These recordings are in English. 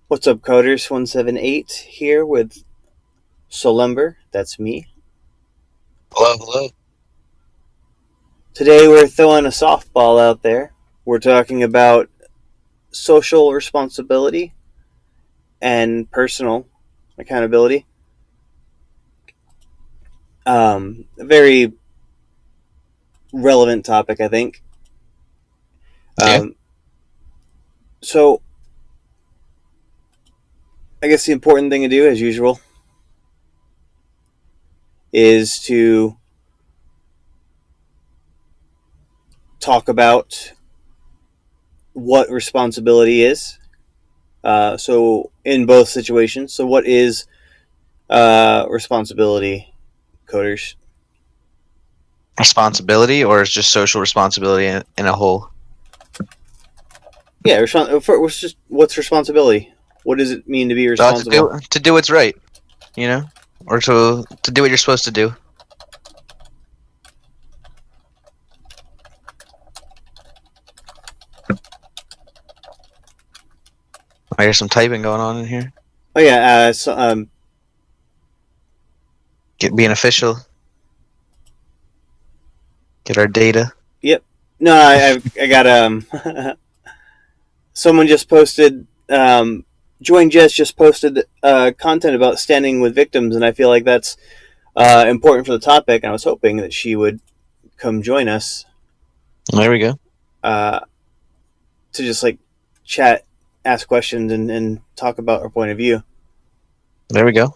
What's up, Coders? 178 here with Solember. That's me. Hello, hello. Today we're throwing a softball out there. We're talking about social responsibility and personal accountability. A very relevant topic, I think. Yeah, So, I guess the important thing to do, as usual, is to talk about what responsibility is. So, in both situations, so what is responsibility, Coders? responsibility, or is just social responsibility in a whole? Yeah, what's responsibility? What does it mean to be To responsible? do what's right, you know, or to do what you're supposed to do. I hear some typing going on in here. Oh yeah, Being official. Get our data. yep. No, I got someone just posted. Join Jess just posted content about standing with victims, and I feel like that's important for the topic. And I was hoping that she would come join us There we go. uh, to just like chat, ask questions, and talk about her point of view. There we go.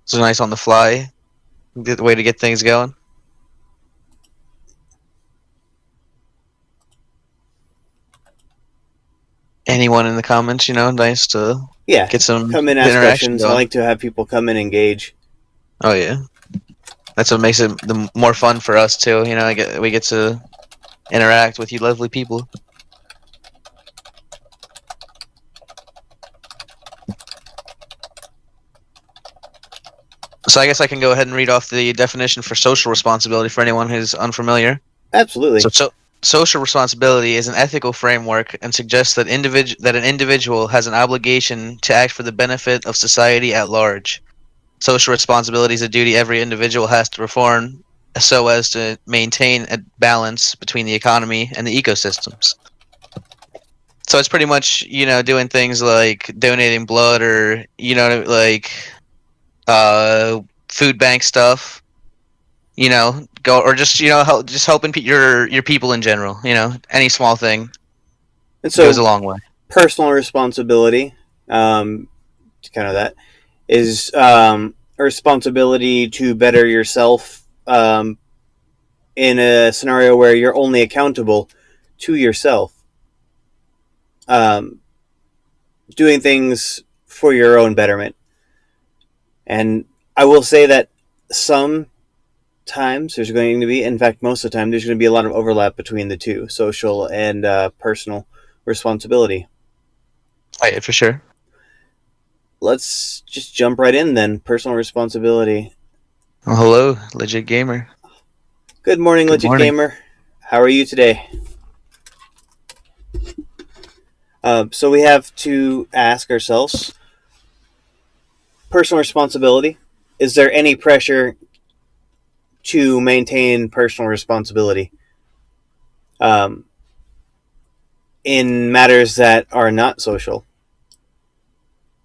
It's a nice on the fly. Good way to get things going. Anyone in the comments, nice to Yeah, get some come in, ask interaction questions. I going. like to have people come in, engage. Oh yeah, that's what makes it the more fun for us too. We get to interact with you lovely people. So I guess I can go ahead and read off the definition for social responsibility for anyone who's unfamiliar. Absolutely. So social responsibility is an ethical framework and suggests that an individual has an obligation to act for the benefit of society at large. Social responsibility is a duty every individual has to perform so as to maintain a balance between the economy and the ecosystems. So it's pretty much, doing things like donating blood or, uh, food bank stuff, go or just just helping your people in general. Any small thing And goes a so, long way. personal responsibility, kind of that, is a responsibility to better yourself in a scenario where you're only accountable to yourself. Um, Doing things for your own betterment. And I will say that sometimes there's going to be, in fact, most of the time, there's going to be a lot of overlap between the two, social and personal responsibility. Oh, yeah, for sure. Let's just jump right in then. Personal responsibility. Well, hello, legit gamer. Good morning, Good Legit morning. Gamer. How are you today? So we have to ask ourselves, personal responsibility. Is there any pressure to maintain personal responsibility in matters that are not social?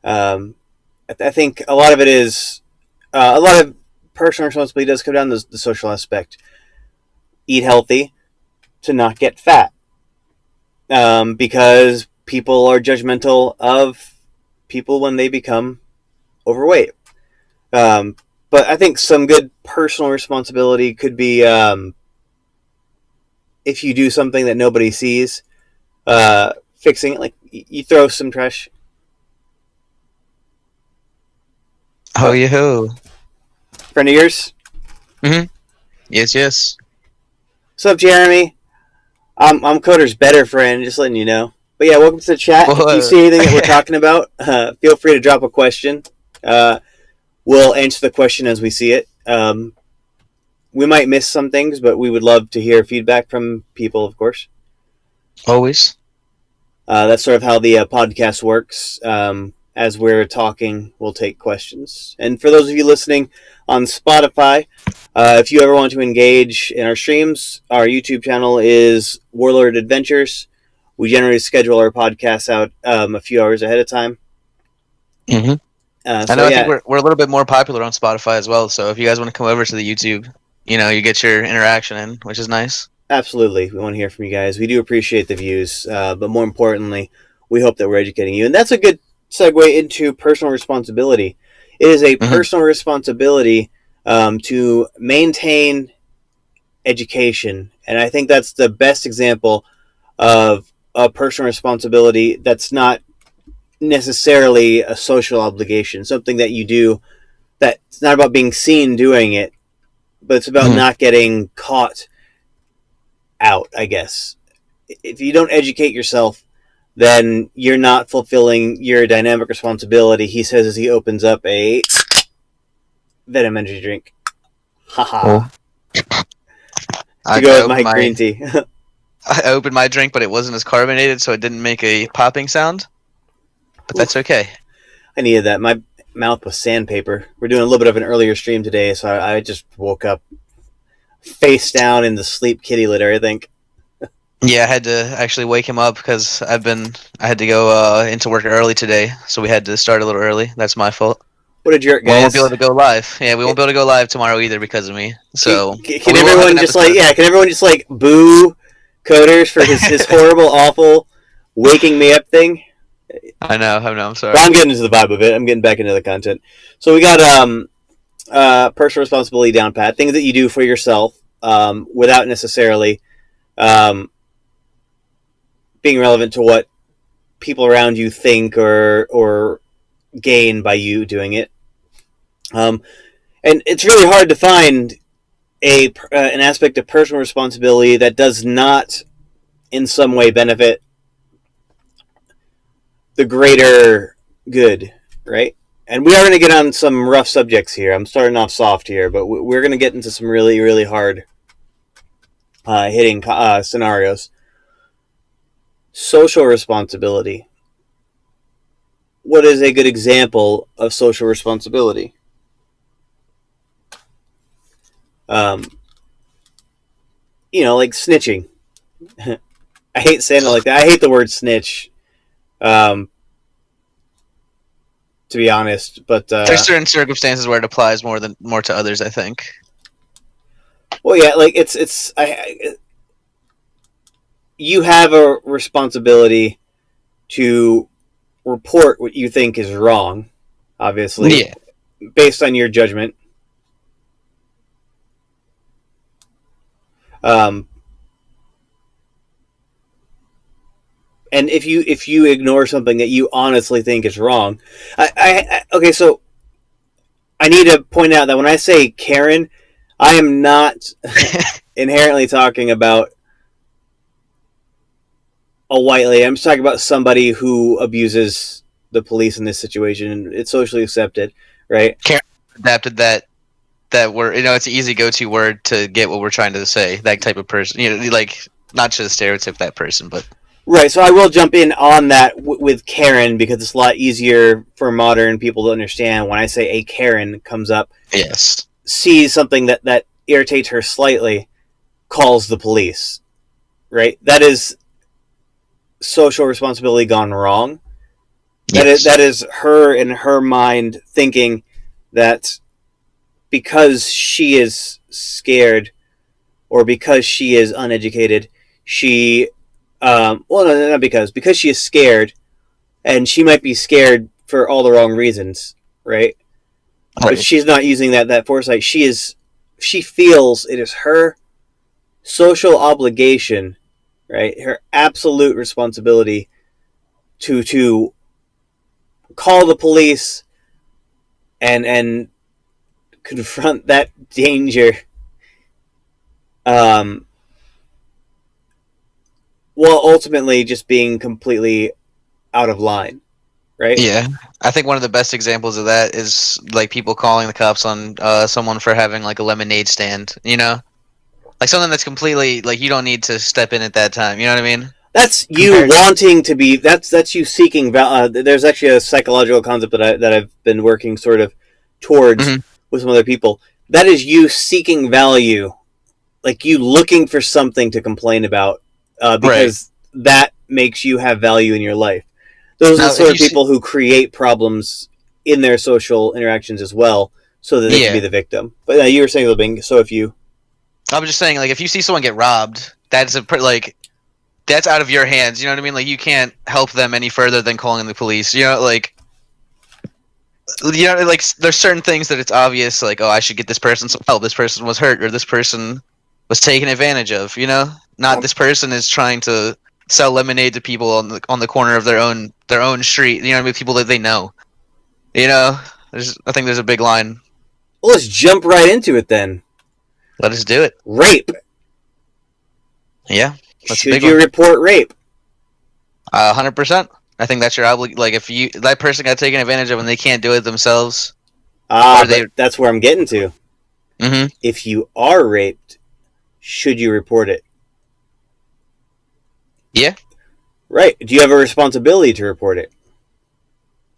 I think a lot of it is a lot of personal responsibility does come down to the social aspect. Eat healthy to not get fat, because people are judgmental of people when they become overweight. Um, but I think some good personal responsibility could be if you do something that nobody sees, fixing it. Like you throw some trash. Oh, Oh, yeah, ho. friend of yours. Mm-hmm. Yes, yes. What's up, Jeremy? I'm Coder's better friend. Just letting you know. But yeah, welcome to the chat. If you Well, see anything that we're talking about, feel free to drop a question. Uh, we'll answer the question as we see it. We might miss some things, but we would love to hear feedback from people, of course. always. That's sort of how the podcast works. as we're talking, we'll take questions. And for those of you listening on Spotify, if you ever want to engage in our streams, our YouTube channel is Warlord Adventures. We generally schedule our podcasts out a few hours ahead of time. Mm-hmm. I So know. I think yeah, we're a little bit more popular on Spotify as well. So if you guys want to come over to the YouTube, you get your interaction in, which is nice. absolutely. We want to hear from you guys. We do appreciate the views, but more importantly, we hope that we're educating you. And that's a good segue into personal responsibility. It is a Mm-hmm. personal responsibility to maintain education. And I think that's the best example of a personal responsibility that's not necessarily a social obligation, something that you do that's not about being seen doing it, but it's about Mm-hmm. not getting caught out, I guess. If you don't educate yourself, then you're not fulfilling your dynamic responsibility, he says as he opens up a Venom energy drink. Haha. Cool. To I, go I with opened my my green tea. I opened my drink, but it wasn't as carbonated, so it didn't make a popping sound. But that's Oof, okay. I needed that. My mouth was sandpaper. We're doing a little bit of an earlier stream today, so I just woke up face down in the sleep kitty litter, I think. Yeah, I had to actually wake him up because I had to go into work early today, so we had to start a little early. That's my fault. What a jerk, We won't be able guys. to go live. Yeah, we won't be able to go live tomorrow either because of me. So, but Can we will have everyone an just like, episode. yeah, can everyone just like boo Coders for his horrible, awful waking me up thing? I know. I'm But I'm sorry. getting into the vibe of it. I'm getting back into the content. So we got personal responsibility down pat, things that you do for yourself without necessarily um, being relevant to what people around you think or gain by you doing it. Um, and it's really hard to find an aspect of personal responsibility that does not in some way benefit the greater good, right? And we are going to get on some rough subjects here. I'm starting off soft here, but we're going to get into some really, really hard hitting scenarios. Social responsibility. What is a good example of social responsibility? Um, like snitching. I hate saying it like that. I hate the word snitch, um, to be honest. But There's certain circumstances where it applies more to others, I think. well, yeah, like you have a responsibility to report what you think is wrong, obviously, Yeah. based on your judgment. Um, and if you ignore something that you honestly think is wrong, okay, so I need to point out that when I say Karen, I am not inherently talking about a white lady. I'm just talking about somebody who abuses the police in this situation. It's socially accepted, right? Karen adapted that word. It's an easy go-to word to get what we're trying to say. That type of person. Like not to stereotype that person, but Right, so I will jump in on that with Karen because it's a lot easier for modern people to understand. When I say a Karen comes up, yes. sees something that irritates her slightly, calls the police. Right, that is social responsibility gone wrong. Yes. That is her in her mind thinking that because she is scared or because she is uneducated, she well, no, not because she is scared, and she might be scared for all the wrong reasons, right? But Right. she's not using that foresight. She feels it is her social obligation, right? Her absolute responsibility to call the police and confront that danger, um, while ultimately just being completely out of line, right? Yeah, I think one of the best examples of that is like people calling the cops on someone for having like a lemonade stand. Like something that's completely like you don't need to step in at that time. You know what I mean? That's you compared. wanting to be. That's you seeking. There's actually a psychological concept that I've been working sort of towards Hmm. with some other people. That is you seeking value, like you looking for something to complain about, Right. because that makes you have value in your life. Those are the Now, if sort of you see, people who create problems in their social interactions as well, so that they can be yeah, the victim. But you were saying something. So if you, I was just saying, like, if you see someone get robbed, that's like that's out of your hands. You know what I mean? Like, you can't help them any further than calling the police. Like there's certain things that it's obvious, like, oh, I should get this person some help. This person was hurt, or this person was taken advantage of. Not this person is trying to sell lemonade to people on the corner of their own street. You know what I mean? People that they know. You know, I think there's a big line. well, let's jump right into it then. Let us do it. Rape. Yeah, that's a Should big you one. report rape? 100%. I think that's your obligation. Like, if that person got taken advantage of and they can't do it themselves, Ah, or they. but that's where I'm getting to. Hmm. If you are raped, should you report it? Yeah, Right. Do you have a responsibility to report it?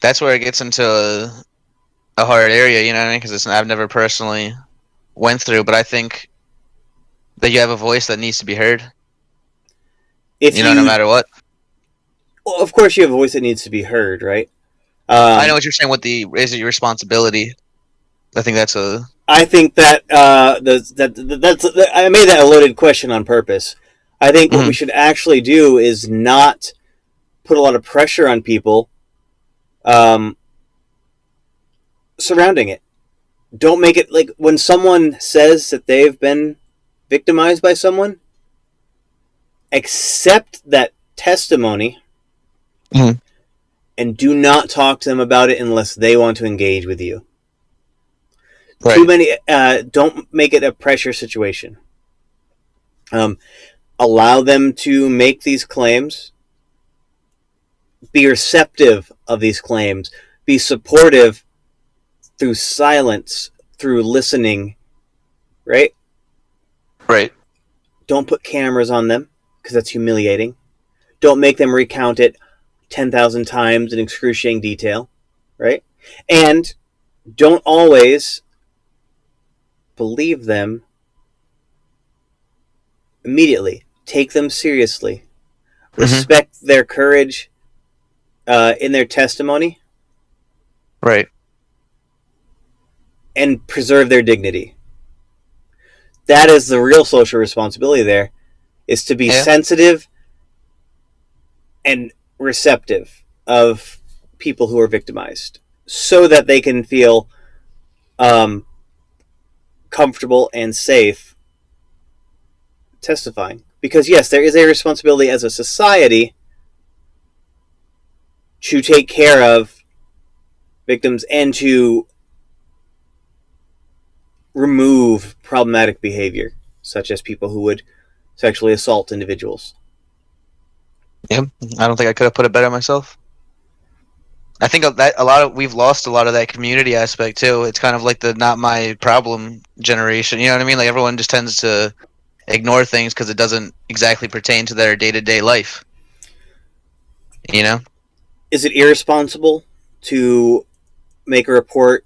that's where it gets into a hard area. You know what I mean? Because I've never personally went through, but I think that you have a voice that needs to be heard. If No you, matter what. well, of course, you have a voice that needs to be heard, right? I know Um, what you're saying. What the is it your responsibility? I think that's a. I think that that's I made that a loaded question on purpose. I think what we Mhm. should actually do is not put a lot of pressure on people um, surrounding it. Don't make it like when someone says that they've been victimized by someone, accept that testimony Mhm. and do not talk to them about it unless they want to engage with you. Too Right. many. Don't make it a pressure situation. Um, Allow them to make these claims. Be receptive of these claims. Be supportive through silence, through listening. Right. Right. Don't put cameras on them because that's humiliating. Don't make them recount it 10,000 times in excruciating detail. Right. And don't always believe them immediately. Take them seriously. Hmm. Respect their courage in their testimony Right. and preserve their dignity. That is the real social responsibility there, is to be Yeah. sensitive and receptive of people who are victimized so that they can feel um, comfortable and safe testifying. Because, yes, there is a responsibility as a society to take care of victims and to remove problematic behavior, such as people who would sexually assault individuals. Yeah. I don't think I could have put it better myself. I think that we've lost a lot of that community aspect too. It's kind of like the not my problem generation. You know what I mean? Like, everyone just tends to ignore things because it doesn't exactly pertain to their day-to-day life. You know? Is it irresponsible to make a report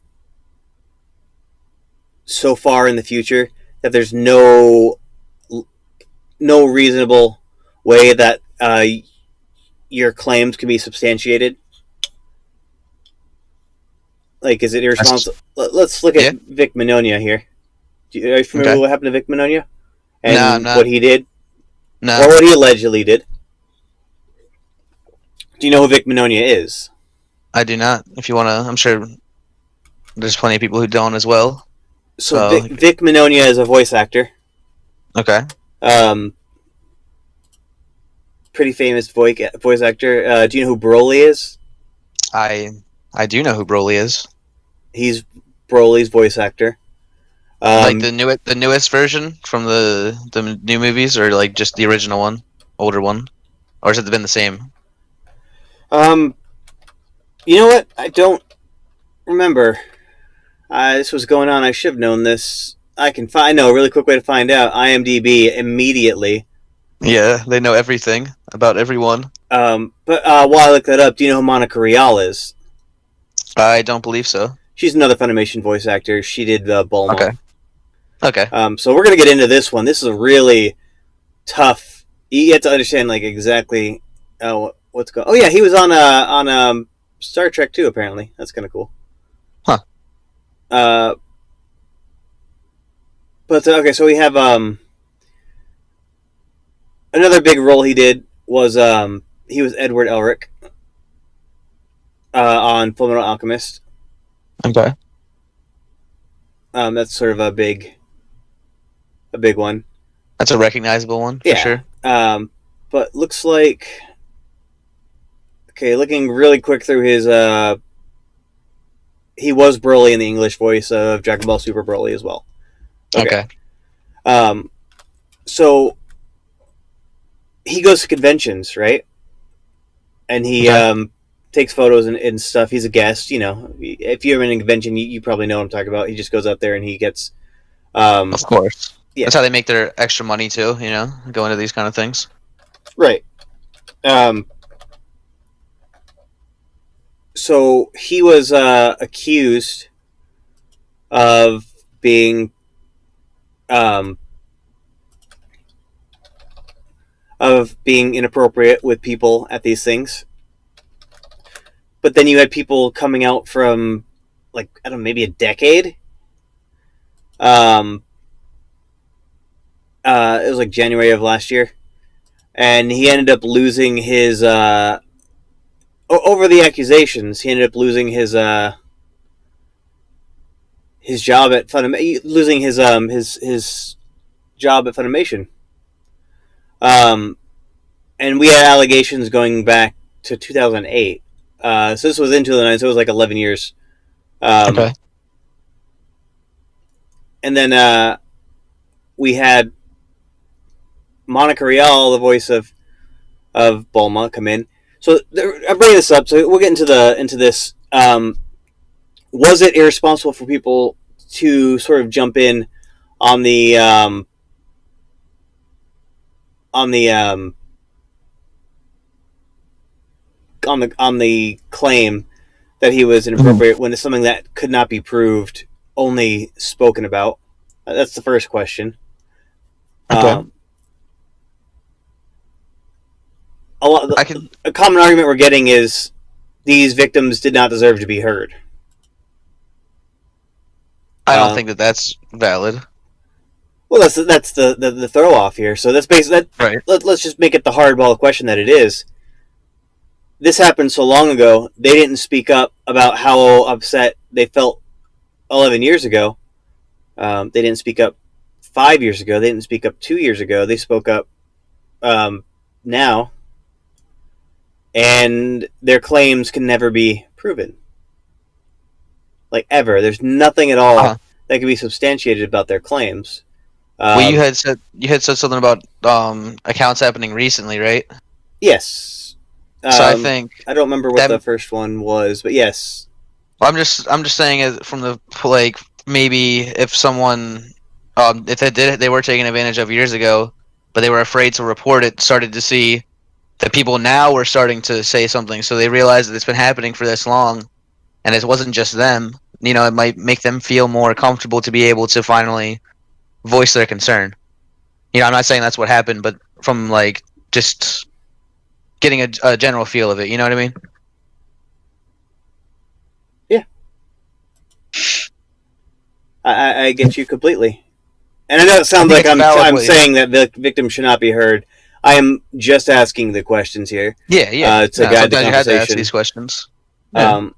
so far in the future that there's no reasonable way that your claims can be substantiated? Like, is it irresponsible? Let's look at Yeah. Vic Mignogna here. Are you familiar Okay. with what happened to Vic Mignogna No, I'm and not. what he did, or No, what he allegedly did? Do you know who Vic Mignogna is? I do not. If you wanna, I'm sure there's plenty of people who don't as well. So So, Vic Mignogna is a voice actor, okay. um, pretty famous voice actor. Do you know who Broly is? I I do know who Broly is. He's Broly's voice actor. Like Um, the newest version from the new movies, or like just the original one, older one, or has it been the same? um, you know what? I don't remember. This was going on. I should have known this. I can find. I know a really quick way to find out. IMDb immediately. Yeah, they know everything about everyone. But while I look that up, do you know who Monica Rial is? I don't believe so. She's another Funimation voice actor. She did Bulma. Okay. Okay. So we're gonna get into this one. This is a really tough. You have to understand like exactly what's going. Oh yeah, he was on Star Trek too. Apparently, that's kind of cool. Huh. Uh, but okay, so we have another big role he did was he was Edward Elric on Fullmetal Alchemist. Okay. That's sort of a big one. That's a recognizable one for Yeah. sure. But looks like okay. Looking really quick through his he was Broly in the English voice of Dragon Ball Super Broly as well. Okay. Okay. Um, so he goes to conventions, right? And he Okay. takes photos and stuff. He's a guest, you know. If you're in a convention, you probably know what I'm talking about. He just goes up there and he gets, Of course. yeah, That's how they make their extra money too, going to these kind of things. right. Um, so he was accused of being um, inappropriate with people at these things. But then you had people coming out from like I don't know, maybe a decade. Um, it was like January of last year, and he ended up losing his over the accusations. He ended up losing his job at Funimation, losing his job at Funimation. Um, and we had allegations going back to 2008. So this was in 2009, so it was like 11 years. Um, Okay. and then we had Monica Rial, the voice of Bulma, come in. So I bring this up. So we'll get into this. Was it irresponsible for people to sort of jump in on the on the um, on the claim that he was Mhm. inappropriate when it's something that could not be proved, only spoken about? That's the first question. Okay. Um, a lot, I can. a common argument we're getting is these victims did not deserve to be heard. I don't Uh, think that that's valid. well, that's the throw off here. So that's basically that. Right. Let's just make it the hardball question that it is. This happened so long ago. They didn't speak up about how upset they felt 11 years ago. They didn't speak up 5 years ago. They didn't speak up 2 years ago. They spoke up now, and their claims can never be proven. Like ever, there's nothing at all Uh-huh. that can be substantiated about their claims. Well, Um, you had said something about accounts happening recently, right? yes, So I think I don't remember what that. the first one was, but yes, Well, I'm just saying it from the like maybe if someone if they did it, they were taken advantage of years ago, but they were afraid to report it, started to see that people now were starting to say something, so they realized that it's been happening for this long, and it wasn't just them. It might make them feel more comfortable to be able to finally voice their concern. I'm not saying that's what happened, but from like just getting a general feel of it, you know what I mean? yeah, I get you completely. And I know it I sounds think like it's a valid I'm way. saying that the victim should not be heard. I am just asking the questions here Yeah, yeah. to No, guide the sometimes you had to ask conversation. these questions. Yeah. Um,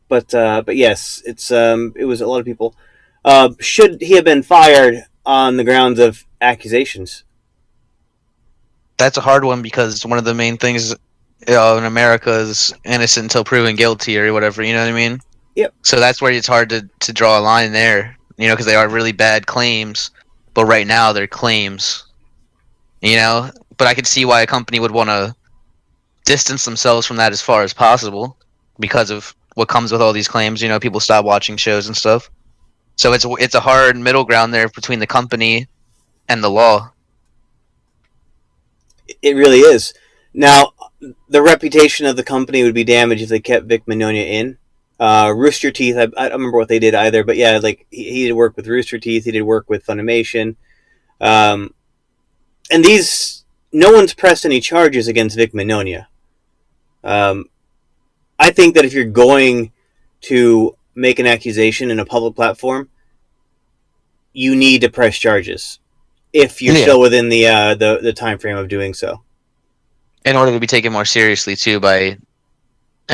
but yes, it was a lot of people. Should he have been fired on the grounds of accusations? That's a hard one because one of the main things in America is innocent until proven guilty or whatever. You know what I mean? Yep. So that's where it's hard to draw a line there. Because they are really bad claims, but right now they're claims. But I could see why a company would want to distance themselves from that as far as possible because of what comes with all these claims. People stop watching shows and stuff. So it's a hard middle ground there between the company and the law. It really is. Now, the reputation of the company would be damaged if they kept Vic Mignogna in. Rooster Teeth, I don't remember what they did either, but yeah, like he did work with Rooster Teeth, he did work with Funimation, um, and these no one's pressed any charges against Vic Mignogna. Um, I think that if you're going to make an accusation in a public platform, you need to press charges if you're Yeah. still within the time frame of doing so. In order to be taken more seriously too by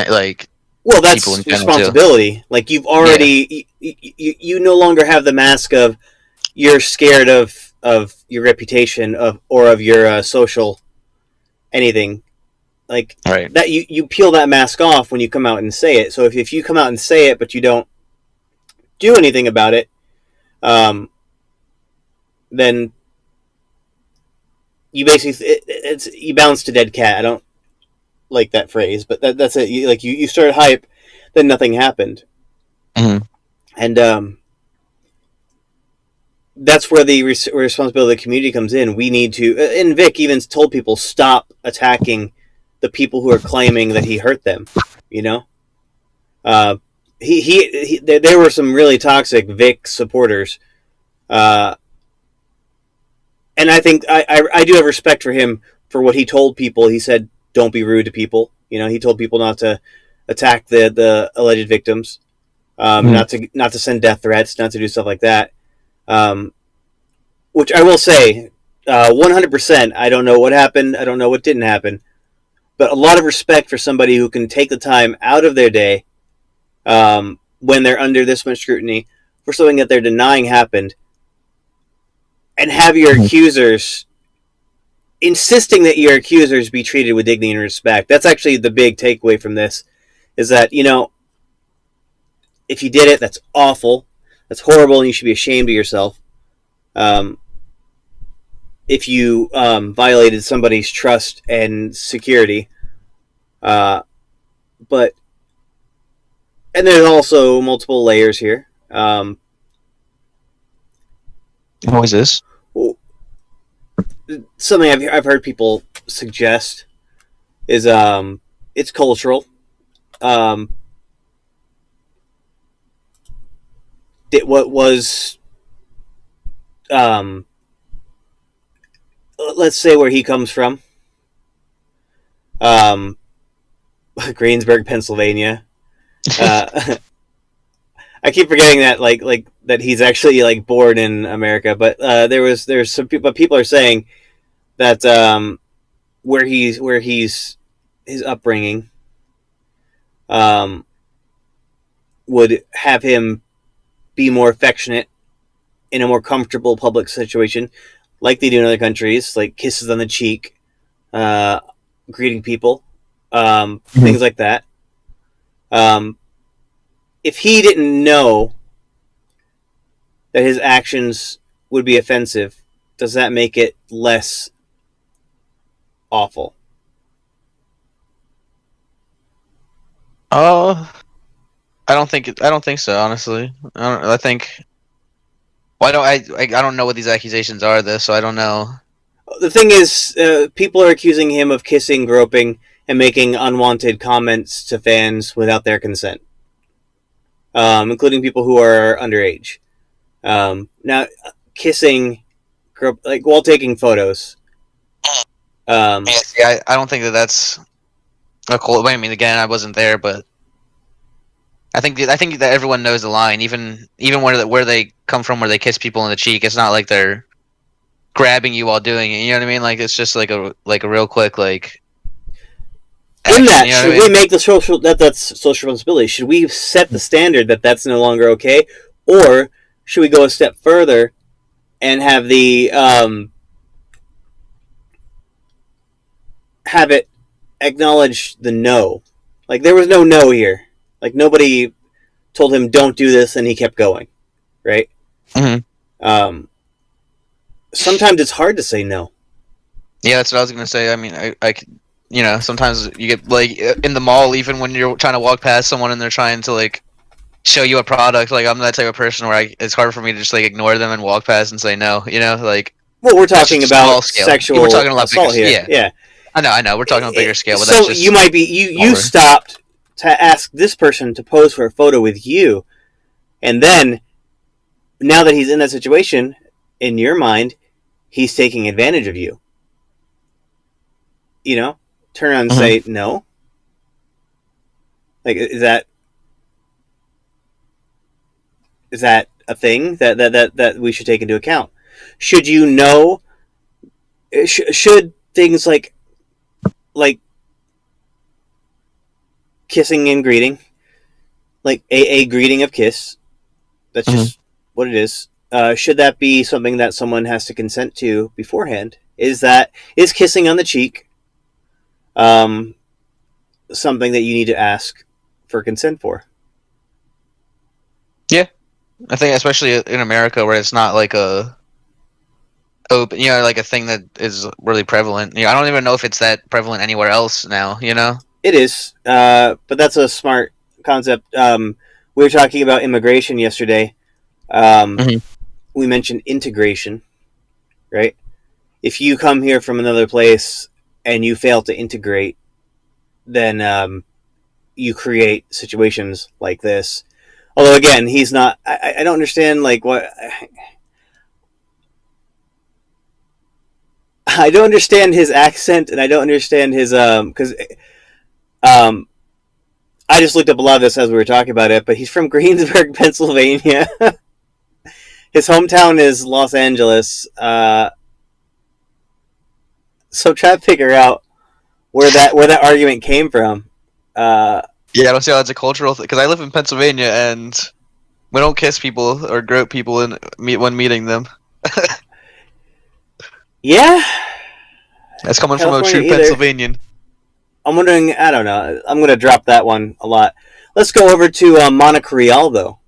like Well, people in that's general too. responsibility. Like you've Yeah. already you no longer have the mask of you're scared of your reputation or of your social anything like Right. that. You peel that mask off when you come out and say it. So if you come out and say it but you don't do anything about it, um, then you basically it's you bounce to dead cat. I don't like that phrase, but that's it. You start hype, then nothing happened, Mm-hmm. and that's where the responsibility of the community comes in. We need to, and Vic even told people stop attacking the people who are claiming that he hurt them. You know, uh, there were some really toxic Vic supporters, uh, and I think I do have respect for him for what he told people. He said, "Don't be rude to people." You know, he told people not to attack the alleged victims, Mm-hmm. not to send death threats, not to do stuff like that. Um, which I will say, 100%. I don't know what happened. I don't know what didn't happen. But a lot of respect for somebody who can take the time out of their day when they're under this much scrutiny for something that they're denying happened and have your accusers insisting that your accusers be treated with dignity and respect. That's actually the big takeaway from this is that, if you did it, that's awful. That's horrible and you should be ashamed of yourself. Um, if you violated somebody's trust and security. Uh, but and there's also multiple layers here. What was this? Something I've heard people suggest is it's cultural. Um, what was um, let's say where he comes from, um, Greensburg, Pennsylvania. Uh, I keep forgetting that like that he's actually like born in America, but there's some people. But people are saying that where he's his upbringing um, would have him be more affectionate in a more comfortable public situation, like they do in other countries, like kisses on the cheek, uh, greeting people, Mm-hmm. things like that. Um, if he didn't know that his actions would be offensive, does that make it less awful? Oh, I don't think so. Honestly, I think. Well, I don't know what these accusations are, though, so I don't know. The thing is, people are accusing him of kissing, groping, and making unwanted comments to fans without their consent, including people who are underage. Now, kissing, like while taking photos. Yeah, Um, see, I don't think that that's a cool. I mean, again, I wasn't there, but I think that everyone knows the line, even where they come from, where they kiss people in the cheek. It's not like they're grabbing you while doing it. You know what I mean? Like it's just like a real quick like in action. that, You know what should I we mean? make the that's social responsibility? Should we set the standard that that's no longer okay, or should we go a step further and have it acknowledge the no? Like there was no no here. Like nobody told him don't do this, and he kept going. Right? Mm-hmm. Um, sometimes it's hard to say no. Yeah, that's what I was gonna say. I mean, you know, sometimes you get like in the mall, even when you're trying to walk past someone and they're trying to like show you a product. Like I'm that type of person where it's hard for me to just like ignore them and walk past and say no. You know, like Well, we're That's just talking a small about scale. Yeah, we're sexual talking a lot bigger. assault here. Yeah, Yeah. I know. We're talking on a bigger scale, but that's So you just might be you smaller. stopped to ask this person to pose for a photo with you, and then now that he's in that situation, in your mind, he's taking advantage of you. You know, turn around and Hmm. say no. Like, is that a thing that we should take into account? Should you know? Should things like kissing and greeting, like a greeting of kiss, that's Hmm. just what it is. Should that be something that someone has to consent to beforehand? Is kissing on the cheek um, something that you need to ask for consent for? Yeah, I think especially in America where it's not like a open, like a thing that is really prevalent. I don't even know if it's that prevalent anywhere else now. It is, but that's a smart concept. We were talking about immigration yesterday. Um, Hmm. we mentioned integration, right? If you come here from another place and you fail to integrate, then you create situations like this. Although again, he's not. I don't understand like what. I don't understand his accent, and I don't understand his because um I just looked up a lot of this as we were talking about it. But he's from Greensburg, Pennsylvania. His hometown is Los Angeles. So try to figure out where that argument came from. Uh, Yeah, I don't see how that's a cultural thing because I live in Pennsylvania and we don't kiss people or grope people when meeting them. yeah, That's coming from a California true either. Pennsylvanian. I'm wondering. I don't know. I'm gonna drop that one a lot. Let's go over to Monica Rial though.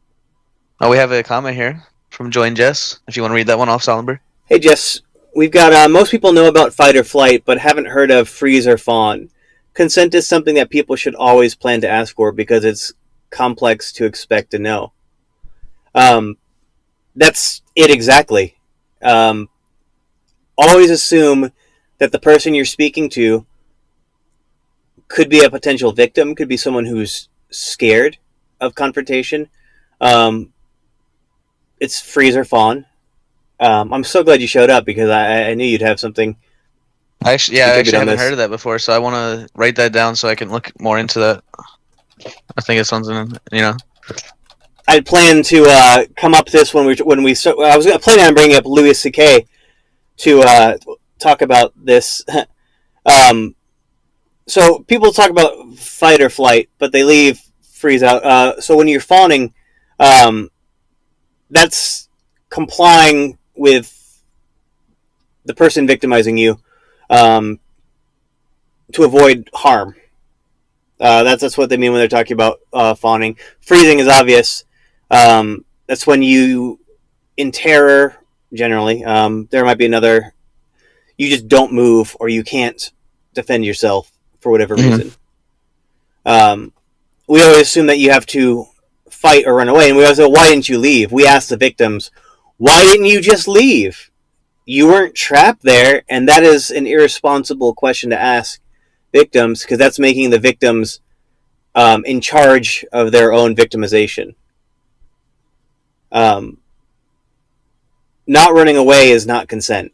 Oh, we have a comment here from Join Jess. If you want to read that one off, Solember. Hey Jess, we've got most people know about fight or flight, but haven't heard of freeze or fawn. Consent is something that people should always plan to ask for because it's complex to expect to know. Um, that's it exactly. Um, always assume that the person you're speaking to could be a potential victim, could be someone who's scared of confrontation. Um, it's freeze or fawn. I'm so glad you showed up because I knew you'd have something to I contribute actually on haven't heard this. of that before, so I want to write that down so I can look more into that. I think it's something. I'd planned to come up this when we I was planning on bringing up Louis C.K. to talk about this. um, so people talk about fight or flight, but they leave freeze out. So when you're fawning, um, that's complying with the person victimizing you um, to avoid harm. That's what they mean when they're talking about fawning. Freezing is obvious. That's when you, in terror, generally, there might be another. You just don't move, or you can't defend yourself for whatever Hmm. reason. Um, we always assume that you have to fight or run away, and we always say, "Why didn't you leave?" We ask the victims, "Why didn't you just leave? You weren't trapped there," and that is an irresponsible question to ask victims because that's making the victims in charge of their own victimization. Um, not running away is not consent.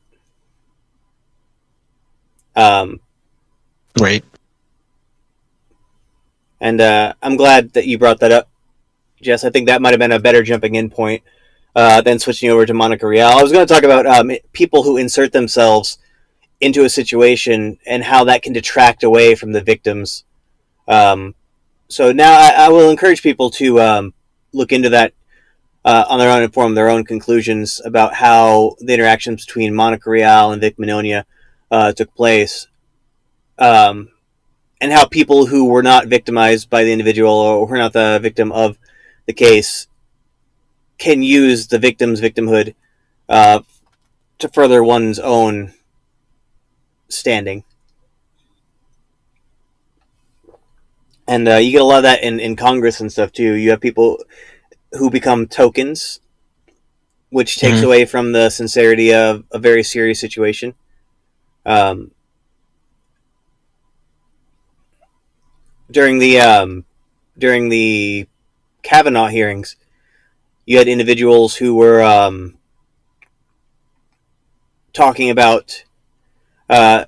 Um, Right. and I'm glad that you brought that up, Jess. I think that might have been a better jumping in point than switching over to Monica Rial. I was going to talk about people who insert themselves into a situation and how that can detract away from the victims. Um, so now I will encourage people to look into that on their own and form their own conclusions about how the interactions between Monica Rial and Vic Minonia took place. And how people who were not victimized by the individual or were not the victim of the case can use the victim's victimhood uh, to further one's own standing. And you get a lot of that in Congress and stuff too. You have people who become tokens which takes Hmm. away from the sincerity of a very serious situation. Um, during the during the Kavanaugh hearings, you had individuals who were talking about uh,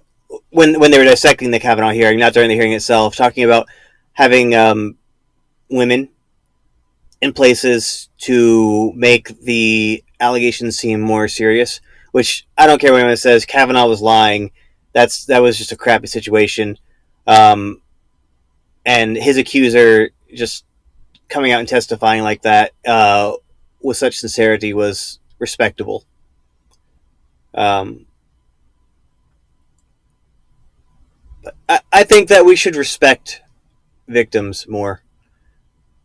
when they were dissecting the Kavanaugh hearing, not during the hearing itself, talking about having women in places to make the allegations seem more serious. Which I don't care what anyone says. Kavanaugh was lying. That was just a crappy situation, um, and his accuser just coming out and testifying like that with such sincerity was respectable. Um, I think that we should respect victims more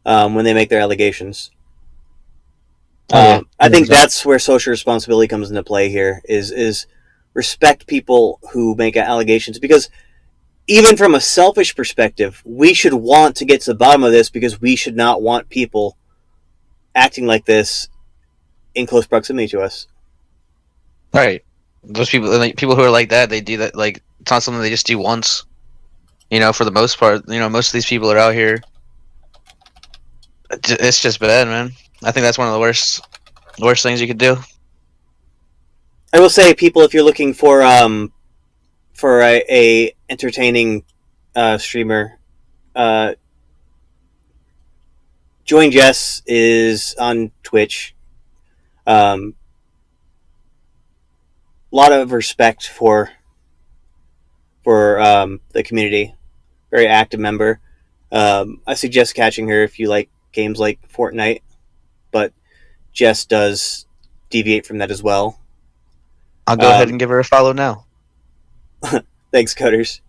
when they make their allegations. Oh yeah, I think 100%. that's where social responsibility comes into play here. Is respect people who make allegations, because even from a selfish perspective, we should want to get to the bottom of this, because we should not want people acting like this in close proximity to us. Right. Those people, like, people who are like that, they do that. Like, it's not something they just do once. For the most part, most of these people are out here. It's just bad, man. I think that's one of the worst things you could do. I will say, people, if you're looking for a entertaining streamer, uh, Join Jess is on Twitch. A lot of respect for the community. Very active member. I suggest catching her if you like games like Fortnite, but Jess does deviate from that as well. I'll go ahead Um, and give her a follow now. Thanks, Coders.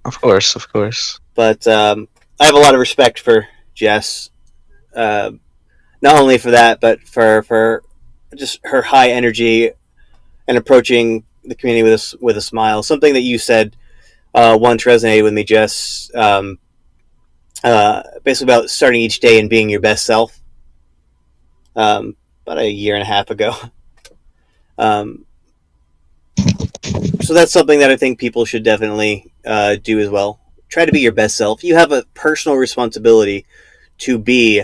Of course, of course. But I have a lot of respect for Jess, uh, not only for that, but for just her high energy and approaching the community with a smile. Something that you said once resonated with me, Jess. Basically about starting each day and being your best self. About a year and a half ago. Um, so that's something that I think people should definitely do as well. Try to be your best self. You have a personal responsibility to be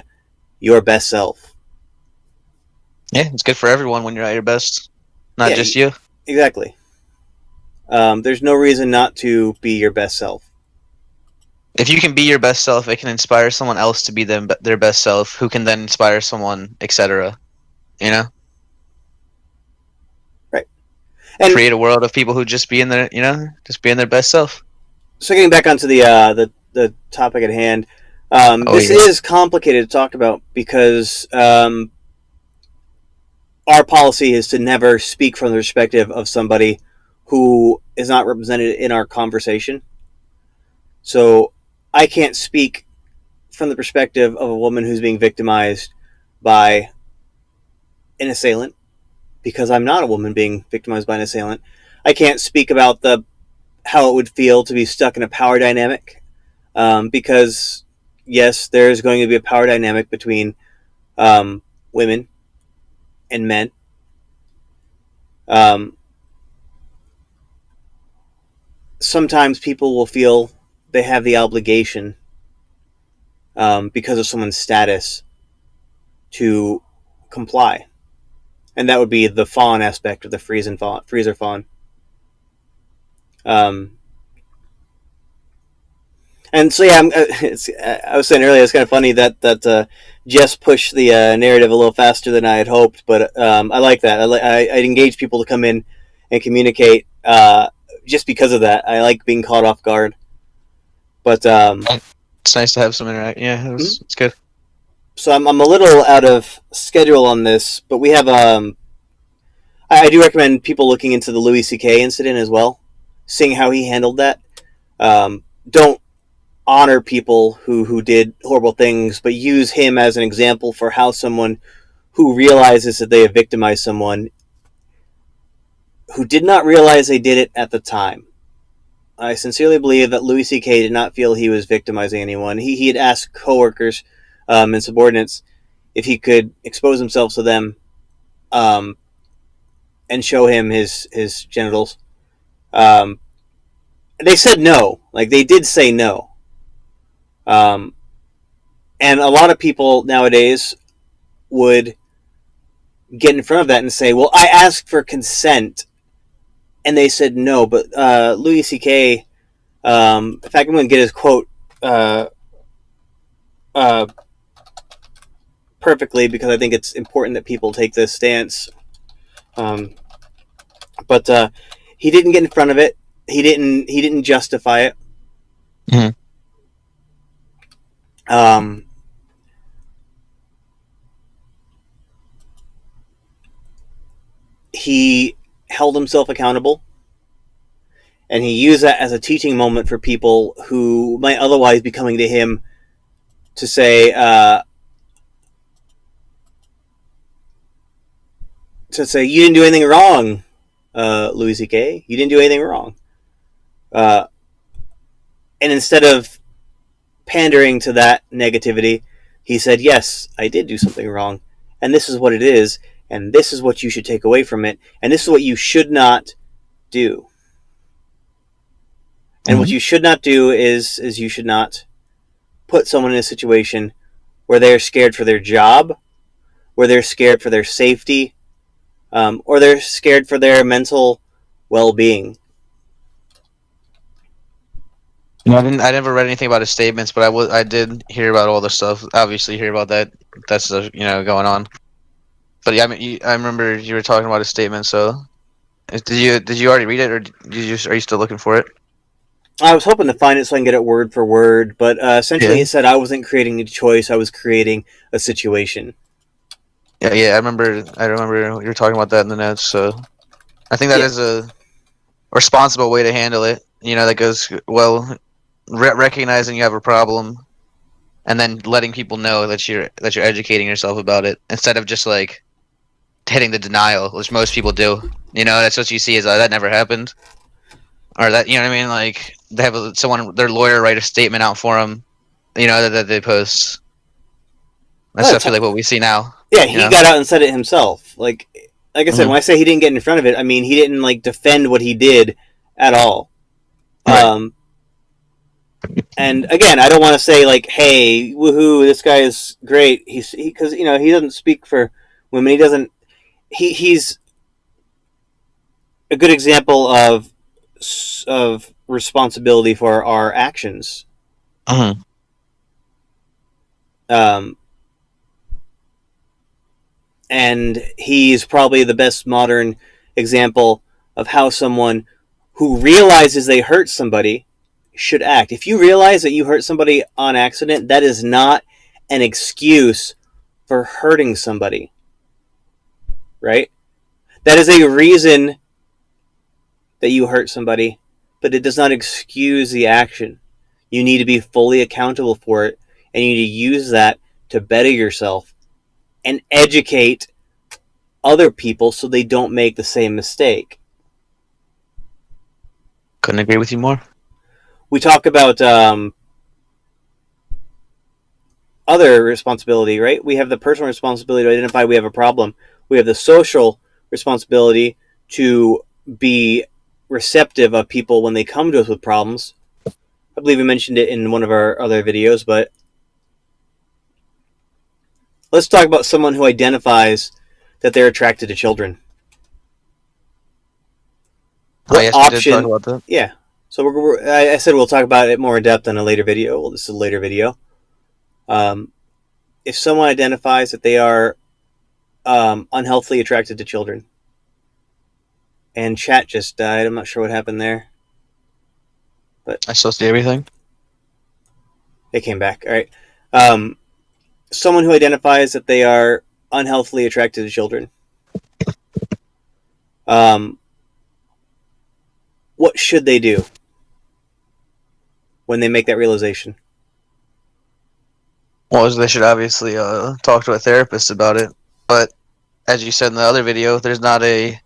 your best self. Yeah, it's good for everyone when you're at your best, not Yeah, just you. exactly. There's no reason not to be your best self. If you can be your best self, it can inspire someone else to be their best self, who can then inspire someone, etc. You know, Right. And create a world of people who just be in just be in their best self. so getting back onto the topic at hand, Oh this yeah, is complicated to talk about because our policy is to never speak from the perspective of somebody who is not represented in our conversation. So I can't speak from the perspective of a woman who's being victimized by an assailant, because I'm not a woman being victimized by an assailant. I can't speak about the how it would feel to be stuck in a power dynamic, because yes, there's going to be a power dynamic between women and men. Um, Sometimes people will feel they have the obligation, because of someone's status, to comply, and that would be the fawn aspect of the freezer fawn. Um, and so yeah, I was saying earlier, it's kind of funny that Jess pushed the narrative a little faster than I had hoped, but I like that. I engage people to come in and communicate just because of that. I like being caught off guard, but it's nice to have some interaction. Yeah, mhm. it's good. So I'm a little out of schedule on this, but we have I do recommend people looking into the Louis C.K. incident as well, seeing how he handled that. Don't honor people who did horrible things, but use him as an example for how someone who realizes that they have victimized someone who did not realize they did it at the time. I sincerely believe that Louis C.K. did not feel he was victimizing anyone. He had asked coworkers and subordinates if he could expose himself to them, um, and show him his genitals. Um, they said no. Like they did say no. Um, and a lot of people nowadays would get in front of that and say, "Well, I asked for consent, and they said no." But Louis C.K. In fact, I'm going to get his quote uh, uh, perfectly because I think it's important that people take this stance. Um, but he didn't get in front of it. He didn't justify it. Mhm. Um, he held himself accountable, and he used that as a teaching moment for people who might otherwise be coming to him to say you didn't do anything wrong, Louis C.K. You didn't do anything wrong. Uh, and instead of pandering to that negativity, he said, "Yes, I did do something wrong, and this is what it is, and this is what you should take away from it, and this is what you should not do." And what Mhm. you should not do is you should not put someone in a situation where they're scared for their job, where they're scared for their safety, or they're scared for their mental well-being. I never read anything about his statements, but I did hear about all the stuff. Obviously, hear about that. That's going on. But yeah, I mean, I remember you were talking about his statement. So, did you already read it, or are you still looking for it? I was hoping to find it so I can get it word for word, but essentially Yeah. it said I wasn't creating a choice; I was creating a situation. Yeah, yeah. I remember you were talking about that in the notes. So I think that Yeah, is a responsible way to handle it. That goes well. Recognizing you have a problem, and then letting people know that you're educating yourself about it instead of just like hitting the denial, which most people do. That's what you see is that never happened, or that what I mean. Like they have someone, their lawyer, write a statement out for them. That they post. That's I feel like what we see now. yeah, You he know, got out and said it himself. Like I said, hmm when I say he didn't get in front of it, I mean he didn't like defend what he did at all. right. Um, and again, I don't want to say like, "Hey, woohoo, this guy is great." He's because he doesn't speak for women. He doesn't. He's a good example of responsibility for our actions. hmm Um, and he's probably the best modern example of how someone who realizes they hurt somebody should act. If you realize that you hurt somebody on accident, that is not an excuse for hurting somebody, right? That is a reason that you hurt somebody, but it does not excuse the action. You need to be fully accountable for it, and you need to use that to better yourself and educate other people so they don't make the same mistake. Couldn't agree with you more. We talk about other responsibility, right? We have the personal responsibility to identify we have a problem. We have the social responsibility to be receptive of people when they come to us with problems. I believe we mentioned it in one of our other videos, but let's talk about someone who identifies that they're attracted to children. Oh What yes, we did talk option? about that. Yeah. So I said we'll talk about it more in depth in a later video. Well, this is a later video. Um, if someone identifies that they are unhealthily attracted to children, and chat just died. I'm not sure what happened there, but I still see everything. it came back. All right. Um, someone who identifies that they are unhealthily attracted to children. Um, what should they do when they make that realization? Well, they should obviously talk to a therapist about it. But as you said in the other video, there's not a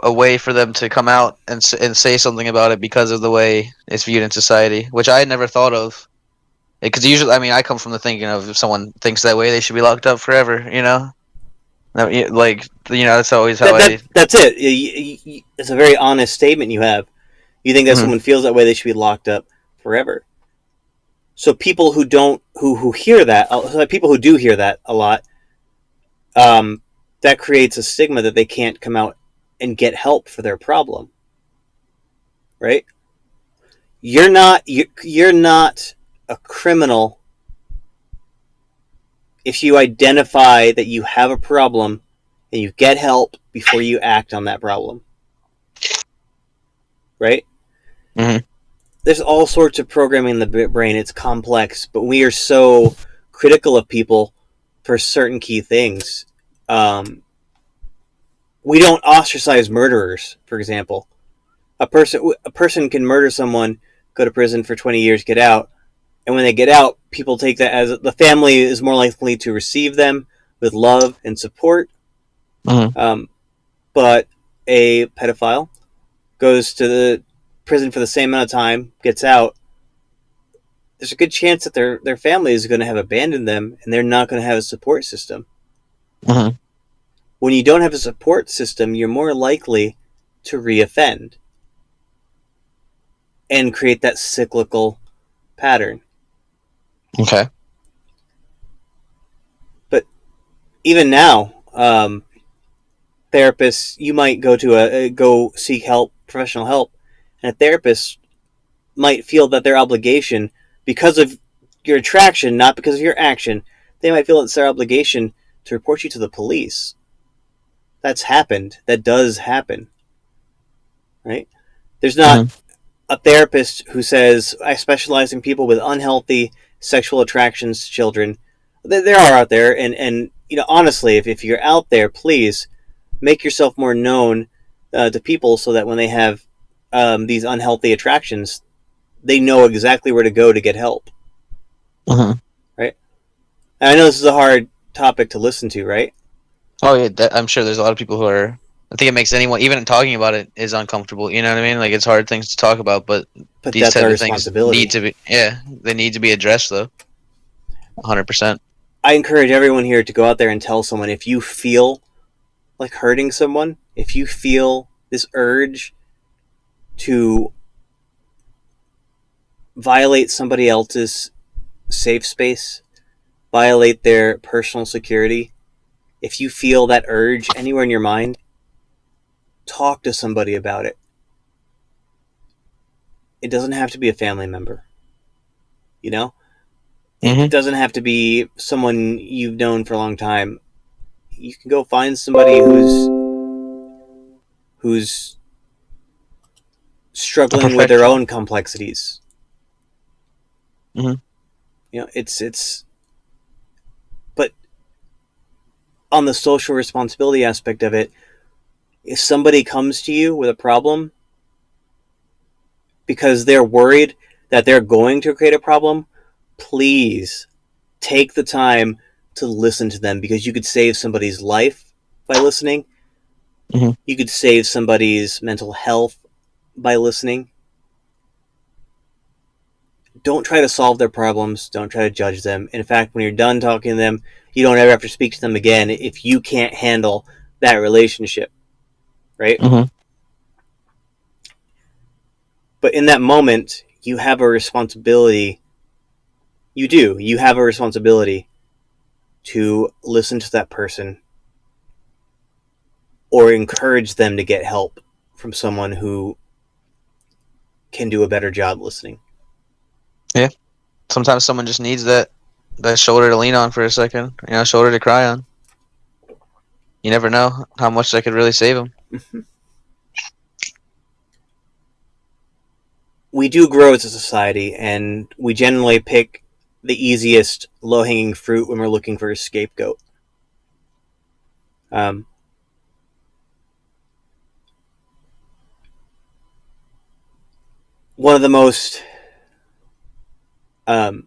way for them to come out and say something about it because of the way it's viewed in society, which I had never thought of. Because usually, I mean, I come from the thinking of if someone thinks that way, they should be locked up forever. No, like that's always how That I. that's it. It's a very honest statement you have. You think that Mhm. someone feels that way, they should be locked up forever. So people who don't who hear that, people who do hear that a lot, um, that creates a stigma that they can't come out and get help for their problem. Right? You're not a criminal if you identify that you have a problem and you get help before you act on that problem. Right? Mhm. There's all sorts of programming in the brain. It's complex, but we are so critical of people for certain key things. Um, we don't ostracize murderers, for example. A person can murder someone, go to prison for 20 years, get out, and when they get out, people take that as the family is more likely to receive them with love and support. Mhm. Um, but a pedophile goes to the prison for the same amount of time, gets out. There's a good chance that their family is going to have abandoned them, and they're not going to have a support system. Mhm. When you don't have a support system, you're more likely to reoffend and create that cyclical pattern. Okay. But even now, therapists, you might go seek help, professional help, and a therapist might feel that their obligation, because of your attraction, not because of your action, they might feel it's their obligation to report you to the police. That's happened. That does happen, right? There's not Mhm. a therapist who says, I specialize in people with unhealthy sexual attractions to children. There are out there, and honestly, if you're out there, please make yourself more known to people so that when they have these unhealthy attractions, they know exactly where to go to get help, Mhm. right? And I know this is a hard topic to listen to, right? Oh yeah, I'm sure there's a lot of people who are. I think it makes anyone, even talking about it, is uncomfortable. You know what I mean? Like it's hard things to talk about, but But these that's our type of things need responsibility. to be. Yeah, they need to be addressed though. 100%. I encourage everyone here to go out there and tell someone if you feel like hurting someone, if you feel this urge to violate somebody else's safe space, violate their personal security, if you feel that urge anywhere in your mind, talk to somebody about it. It doesn't have to be a family member, you know? It Mhm. doesn't have to be someone you've known for a long time. You can go find somebody who's A struggling with their professional. own complexities. Mhm. It's but on the social responsibility aspect of it, if somebody comes to you with a problem because they're worried that they're going to create a problem, please take the time to listen to them, because you could save somebody's life by listening. Mhm. You could save somebody's mental health by listening. Don't try to solve their problems. Don't try to judge them. In fact, when you're done talking to them, you don't ever have to speak to them again if you can't handle that relationship, right? Mhm. But in that moment, you have a responsibility. You do. You have a responsibility to listen to that person or encourage them to get help from someone who can do a better job listening. Yeah. Sometimes someone just needs that shoulder to lean on for a second. Shoulder to cry on. You never know how much that could really save them. We do grow as a society, and we generally pick the easiest, low hanging fruit when we're looking for a scapegoat. Um, one of the most um,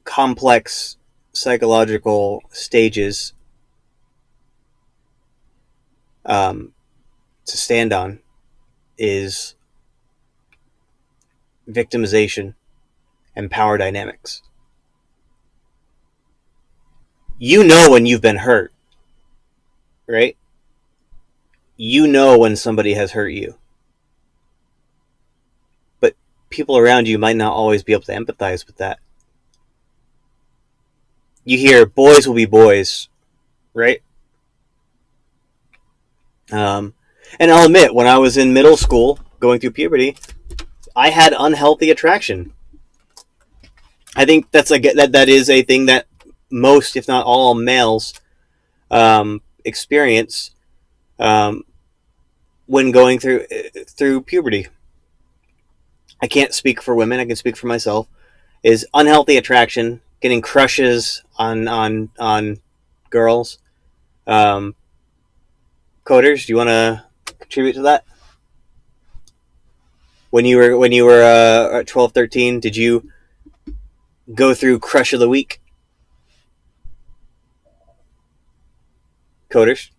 complex psychological stages um, to stand on is victimization and power dynamics. You know when you've been hurt. right? You know when somebody has hurt you, but people around you might not always be able to empathize with that. You hear boys will be boys, right? Um, and I'll admit, when I was in middle school, going through puberty, I had unhealthy attraction. I think that is a thing that most, if not all, males experience um, when going through puberty. I can't speak for women. I can speak for myself. Is unhealthy attraction, getting crushes on girls. Um, Coders, do you want to contribute to that? When you were 12, 13, did you go through crush of the week? Coders.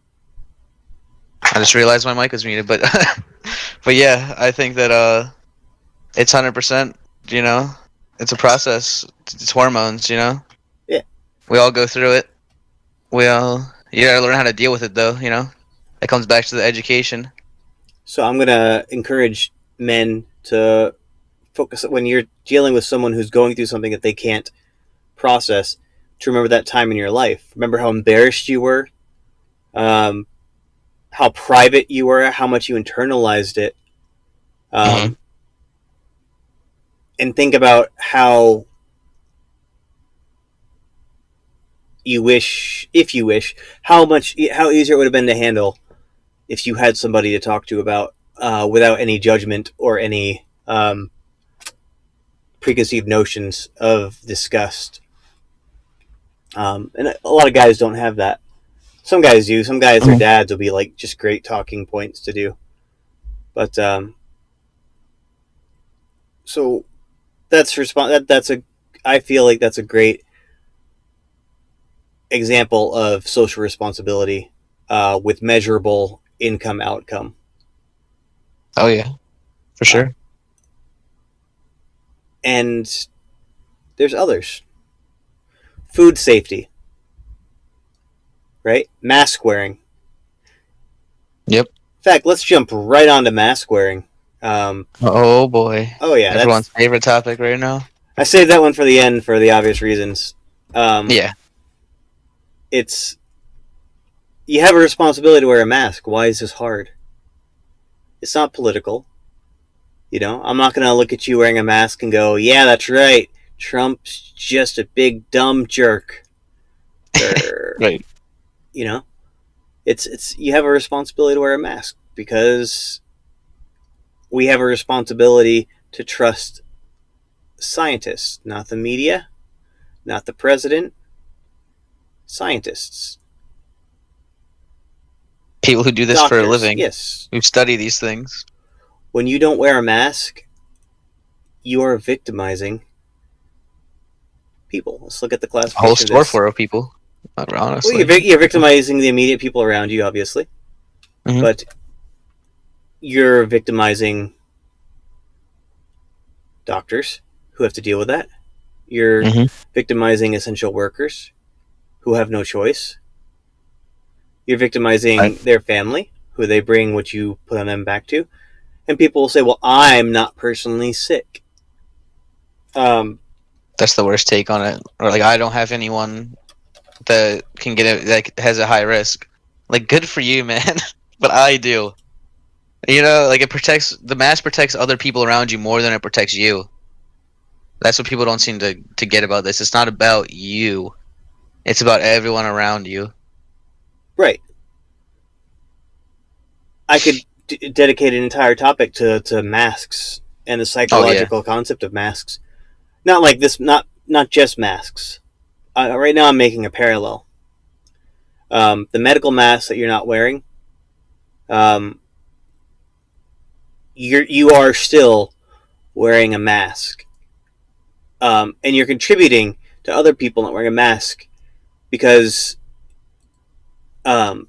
I just realized my mic was muted, but but yeah, I think that it's 100%. You know, it's a process. It's hormones. You know, Yeah. we all go through it. We all you gotta learn how to deal with it, though. You know, it comes back to the education. So I'm gonna encourage men to focus when you're dealing with someone who's going through something that they can't process. To remember that time in your life. Remember how embarrassed you were, um, how private you were, how much you internalized it, Mm-hmm. um, and think about how you wish, if you wish, how easier it would have been to handle if you had somebody to talk to about without any judgment or any preconceived notions of disgust. And a lot of guys don't have that. Some guys do. Some guys, their Mm-hmm. dads will be like just great talking points to do. But so that's a. I feel like that's a great example of social responsibility with measurable income outcome. Oh yeah, for Uh, sure. and there's others. Food safety, right? Mask wearing. Yep. In fact, let's jump right onto mask wearing. Um, Oh boy, oh yeah, everyone's that's favorite topic right now. I saved that one for the end for the obvious reasons. Um, Yeah. it's you have a responsibility to wear a mask. Why is this hard? It's not political. You know, I'm not going to look at you wearing a mask and go, "Yeah, that's right. Trump's just a big dumb jerk." Or, Right. you know, it's you have a responsibility to wear a mask because we have a responsibility to trust scientists, not the media, not the president, scientists, People who do this for a doctors. living, Yes, who study these things. when you don't wear a mask, you are victimizing people. Let's look at the A whole classification of store this. full of people. Well, Honestly. you're victimizing the immediate people around you, obviously, Mm-hmm. but you're victimizing doctors who have to deal with that. You're Mm-hmm. victimizing essential workers who have no choice. You're Right. victimizing their family, who they bring what you put on them back to. And people will say, "Well, I'm not personally sick." Um, That's the worst take on it. Or like, I don't have anyone that can get it that has a high risk. Like, good for you, man. But I do. You know, like the mask protects other people around you more than it protects you. That's what people don't seem to get about this. It's not about you. It's about everyone around you. right. I could dedicate an entire topic to masks and the Oh yeah. psychological concept of masks. Not like this. Not just masks. Right now, I'm making a parallel. The medical mask that you're not wearing, um, you are still wearing a mask, and you're contributing to other people not wearing a mask because um,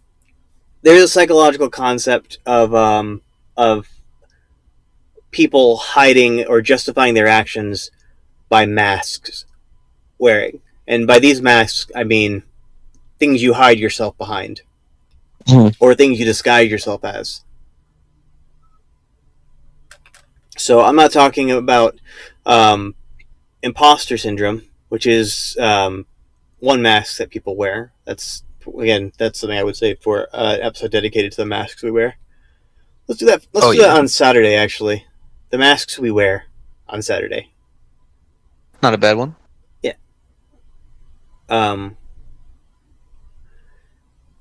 there's a psychological concept of people hiding or justifying their actions by masks wearing, and by these masks I mean things you hide yourself behind. Mhm. or things you disguise yourself as. So I'm not talking about um, imposter syndrome, which is one mask that people wear. That's something I would say for an episode dedicated to the masks we wear. Let's do that. Let's Oh do that yeah, on Saturday. Actually, the masks we wear on Saturday. not a bad one. Yeah. Um,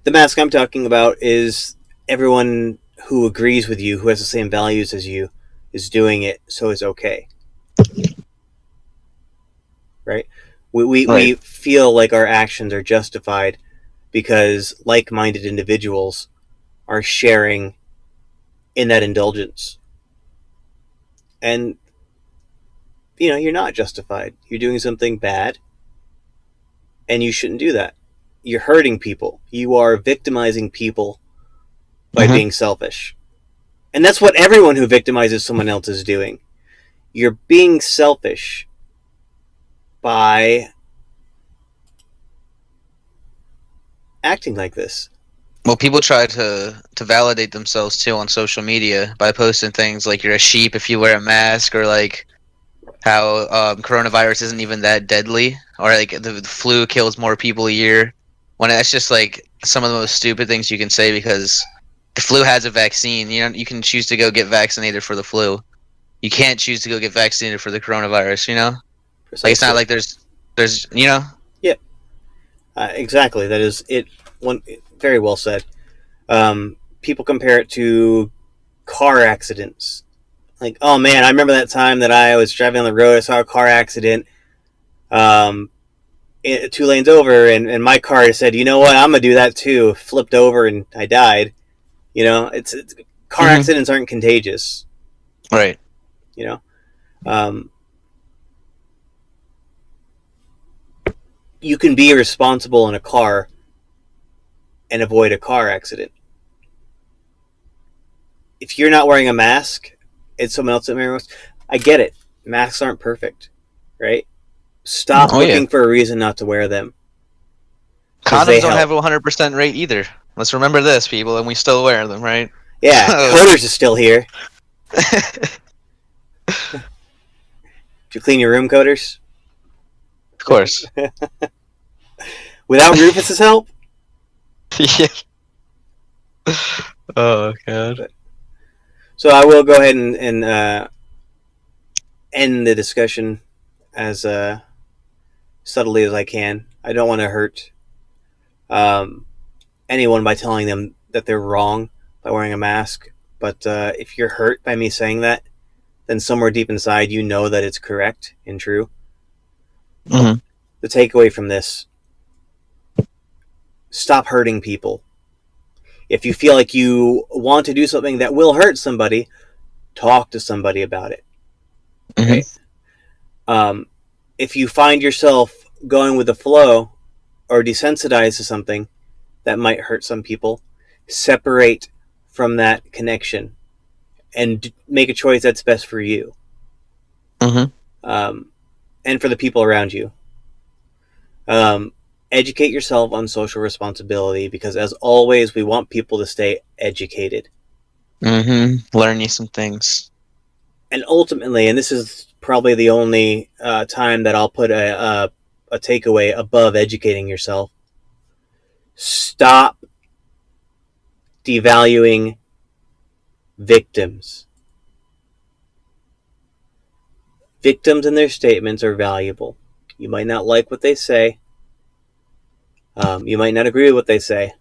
the mask I'm talking about is everyone who agrees with you, who has the same values as you, is doing it, so it's okay, right? We Right. feel like our actions are justified because like-minded individuals are sharing in that indulgence, and you're not justified. You're doing something bad, and you shouldn't do that. You're hurting people. You are victimizing people by Hmm. being selfish. And that's what everyone who victimizes someone else is doing. You're being selfish by acting like this. Well, people try to validate themselves too on social media by posting things like you're a sheep if you wear a mask, or like how coronavirus isn't even that deadly, or like the flu kills more people a year. When that's just like some of the most stupid things you can say, because the flu has a vaccine. You know, you can choose to go get vaccinated for the flu. You can't choose to go get vaccinated for the coronavirus. You know, like it's not Precisely. like there's you know. Yeah, exactly. That is it. One very well said. People compare it to car accidents. Like, oh man, I remember that time that I was driving on the road. I saw a car accident. Um, 2 lanes over, and my car said, "You know what? I'm gonna do that too." Flipped over, and I died. It's car Hmm. accidents aren't contagious. Right. You know, um, you can be responsible in a car and avoid a car accident. If you're not wearing a mask, it's someone else that wearing a mask. I get it. Masks aren't perfect, right? Stop Oh yeah. looking for a reason not to wear them because they Condoms don't have help. a 100% rate either. Let's remember this, people, and we still wear them, right? Yeah, So, Coders is still here. of Did you clean your room, Coders? course. Without Rufus's help? Yeah. Oh god. But, so I will go ahead and end the discussion as subtly as I can. I don't want to hurt um, anyone by telling them that they're wrong by wearing a mask. But if you're hurt by me saying that, then somewhere deep inside you know that it's correct and true. Hmm. The takeaway from this: stop hurting people. If you feel like you want to do something that will hurt somebody, talk to somebody about it. Hmm. Right? Um, if you find yourself going with the flow or desensitized to something that might hurt some people, separate from that connection and make a choice that's best for you, Hmm. um, and for the people around you. Um, educate yourself on social responsibility because, as always, we want people to stay educated. Learn you some things. And ultimately, and this is probably the only time that I'll put a takeaway above educating yourself, stop devaluing victims. Victims and their statements are valuable. You might not like what they say, you might not agree with what they say,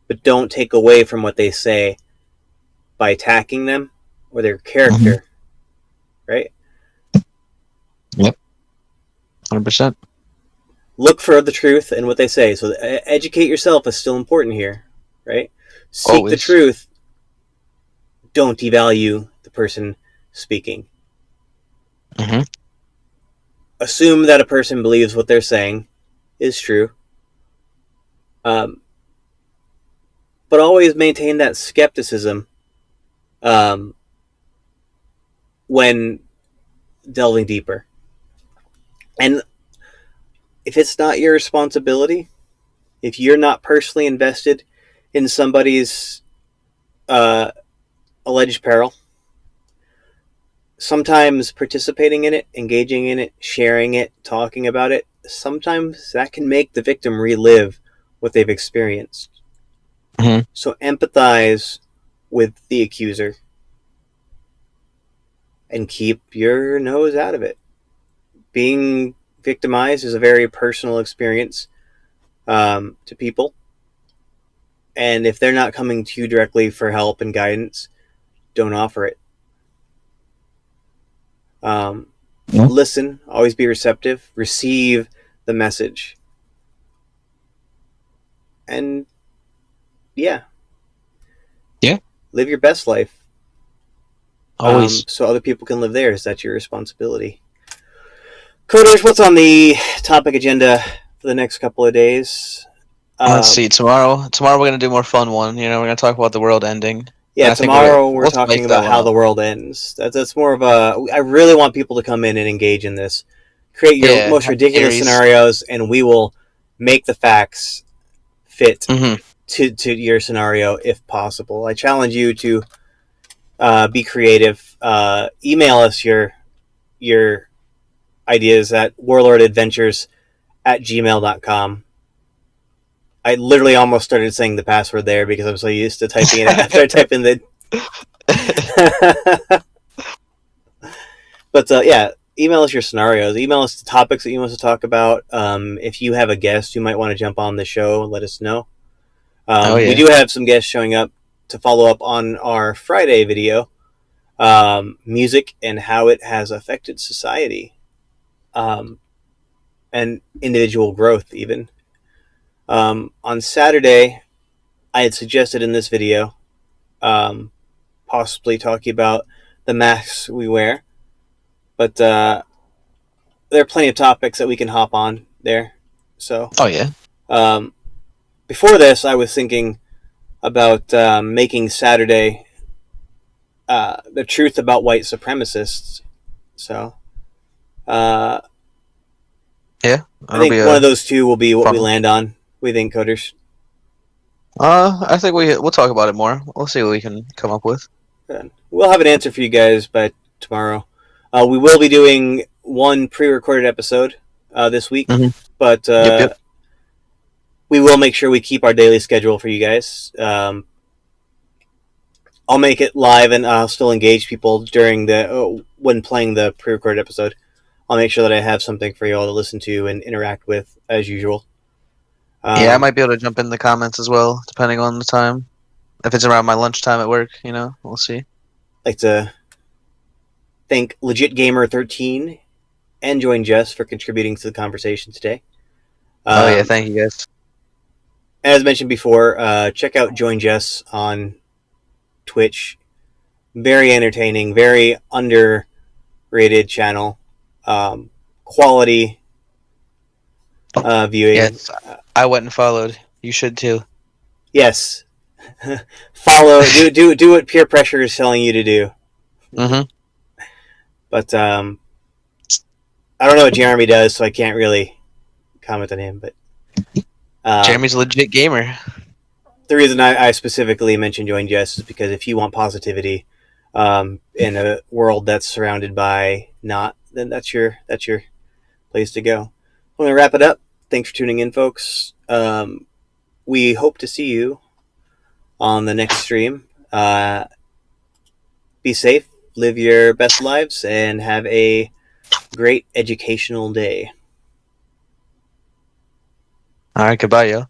but don't take away from what they say by attacking them or their Hmm. character, right? Yep. 100%. Look for the truth in what they say. So educate yourself is still important here, right? Seek the Always. truth. Don't devalue the person speaking. Hmm. Assume that a person believes what they're saying is true, um, but always maintain that skepticism um, when delving deeper. And if it's not your responsibility, if you're not personally invested in somebody's uh, alleged peril, sometimes participating in it, engaging in it, sharing it, talking about it, sometimes that can make the victim relive what they've experienced. Mm-hmm. So empathize with the accuser and keep your nose out of it. Being victimized is a very personal experience to people. And if they're not coming to you directly for help and guidance, don't offer it. Um, Yeah. Listen, always be receptive, receive the message. And yeah, Yeah. live your best life Always. so other people can live theirs. That's your responsibility. Coders, what's on the topic agenda for the next couple of days? Let's Um, see. Tomorrow we're gonna do more fun one. We're gonna talk about the world ending. And yeah, I think tomorrow we're we'll talking spice that about one how up. the world ends. That's more of a. I really want people to come in and engage in this. Create your Yeah. most Have ridiculous theories. scenarios, and we will make the facts fit Mm-hmm. to your scenario if possible. I challenge you to be creative. Email us your ideas at warlordadventures@gmail.com. I literally almost started saying the password there because I'm so used to typing it after I type in the. But yeah, email us your scenarios. Email us the topics that you want us to talk about. If you have a guest who might want to jump on the show, let us know. Oh We yeah. do have some guests showing up to follow up on our Friday video, music and how it has affected society um, and individual growth, even. On Saturday, I had suggested in this video um, possibly talking about the masks we wear, but there are plenty of topics that we can hop on there. So, Oh yeah. um, before this, I was thinking about making Saturday the truth about white supremacists. So, uh, Yeah. I That'll think be one of a those two will be what we fun one. land on. We think, coders. I think we'll talk about it more. We'll see what we can come up with. We'll have an answer for you guys by tomorrow. We will be doing one pre-recorded episode this week, Mm-hmm. but Yep. Yep. we will make sure we keep our daily schedule for you guys. I'll make it live, and I'll still engage people during the when playing the pre-recorded episode. I'll make sure that I have something for you all to listen to and interact with as usual. Yeah, I Um, might be able to jump in the comments as well, depending on the time. If it's around my lunchtime at work, we'll see. like to thank Legit Gamer 13 and Join Jess for contributing to the conversation today. Oh yeah, Um, thank you guys. as mentioned before, check out Join Jess on Twitch. Very entertaining, very underrated channel. Quality viewing. Yes, I went and followed. You should too. Yes, follow. Do what peer pressure is telling you to do. Mm-hmm. But I don't know what Jeremy does, so I can't really comment on him. But Jeremy's a legit gamer. the reason I specifically mentioned Join Jess is because if you want positivity in a world that's surrounded by not, then that's your place to go. I'm gonna wrap it up. Thanks for tuning in, folks. We hope to see you on the next stream. Be safe, live your best lives, and have a great educational day. All right, goodbye, yo.